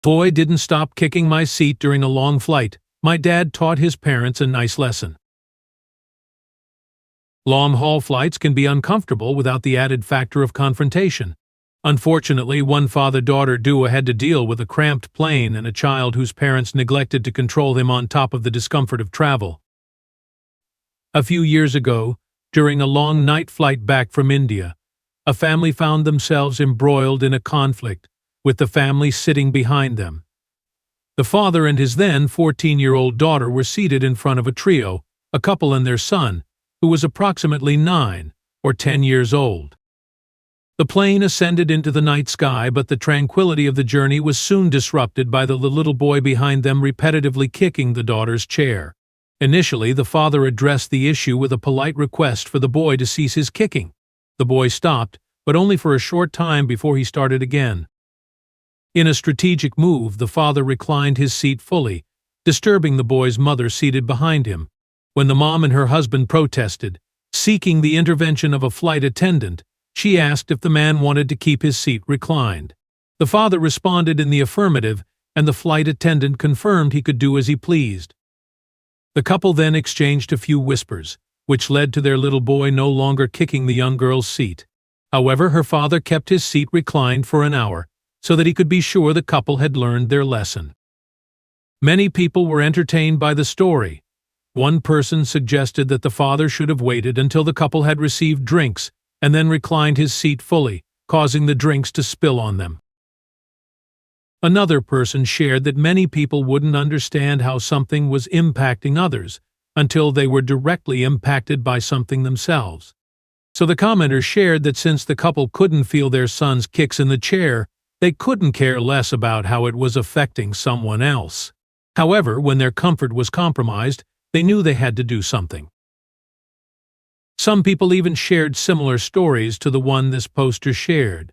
Boy didn't stop kicking my seat during a long flight. My dad taught his parents a nice lesson. Long-haul flights can be uncomfortable without the added factor of confrontation. Unfortunately, one father-daughter duo had to deal with a cramped plane and a child whose parents neglected to control him on top of the discomfort of travel. A few years ago, during a long night flight back from India, a family found themselves embroiled in a conflict, with the family sitting behind them. The father and his then 14-year-old daughter were seated in front of a trio, a couple and their son, who was approximately 9 or 10 years old. The plane ascended into the night sky, but the tranquility of the journey was soon disrupted by the little boy behind them repetitively kicking the daughter's chair. Initially, the father addressed the issue with a polite request for the boy to cease his kicking. The boy stopped, but only for a short time before he started again. In a strategic move, the father reclined his seat fully, disturbing the boy's mother seated behind him. When the mom and her husband protested, seeking the intervention of a flight attendant, she asked if the man wanted to keep his seat reclined. The father responded in the affirmative, and the flight attendant confirmed he could do as he pleased. The couple then exchanged a few whispers, which led to their little boy no longer kicking the young girl's seat. However, her father kept his seat reclined for an hour, so that he could be sure the couple had learned their lesson. Many people were entertained by the story. One person suggested that the father should have waited until the couple had received drinks and then reclined his seat fully, causing the drinks to spill on them. Another person shared that many people wouldn't understand how something was impacting others until they were directly impacted by something themselves. So the commenter shared that since the couple couldn't feel their son's kicks in the chair, they couldn't care less about how it was affecting someone else. However, when their comfort was compromised, they knew they had to do something. Some people even shared similar stories to the one this poster shared.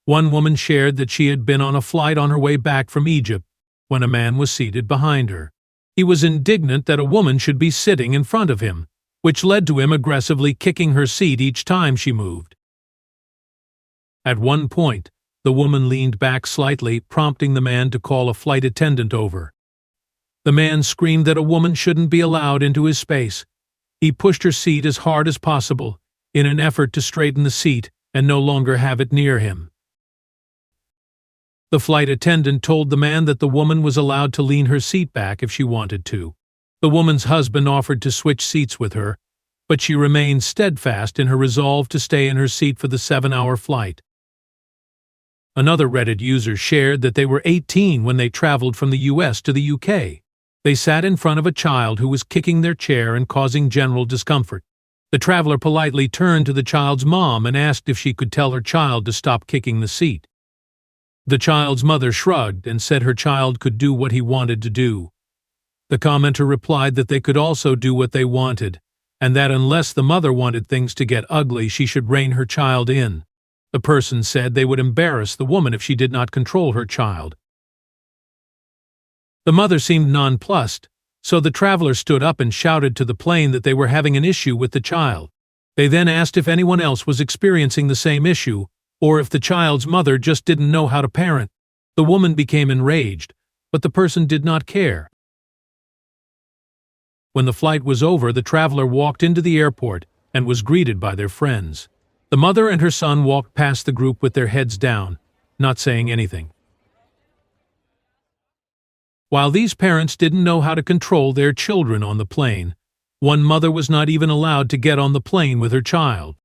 One woman shared that she had been on a flight on her way back from Egypt when a man was seated behind her. He was indignant that a woman should be sitting in front of him, which led to him aggressively kicking her seat each time she moved. At one point, the woman leaned back slightly, prompting the man to call a flight attendant over. The man screamed that a woman shouldn't be allowed into his space. He pushed her seat as hard as possible, in an effort to straighten the seat and no longer have it near him. The flight attendant told the man that the woman was allowed to lean her seat back if she wanted to. The woman's husband offered to switch seats with her, but she remained steadfast in her resolve to stay in her seat for the 7-hour flight. Another Reddit user shared that they were 18 when they traveled from the US to the UK. They sat in front of a child who was kicking their chair and causing general discomfort. The traveler politely turned to the child's mom and asked if she could tell her child to stop kicking the seat. The child's mother shrugged and said her child could do what he wanted to do. The commenter replied that they could also do what they wanted, and that unless the mother wanted things to get ugly, she should rein her child in. The person said they would embarrass the woman if she did not control her child. The mother seemed nonplussed, so the traveler stood up and shouted to the plane that they were having an issue with the child. They then asked if anyone else was experiencing the same issue, or if the child's mother just didn't know how to parent. The woman became enraged, but the person did not care. When the flight was over, the traveler walked into the airport and was greeted by their friends. The mother and her son walked past the group with their heads down, not saying anything. While these parents didn't know how to control their children on the plane, one mother was not even allowed to get on the plane with her child.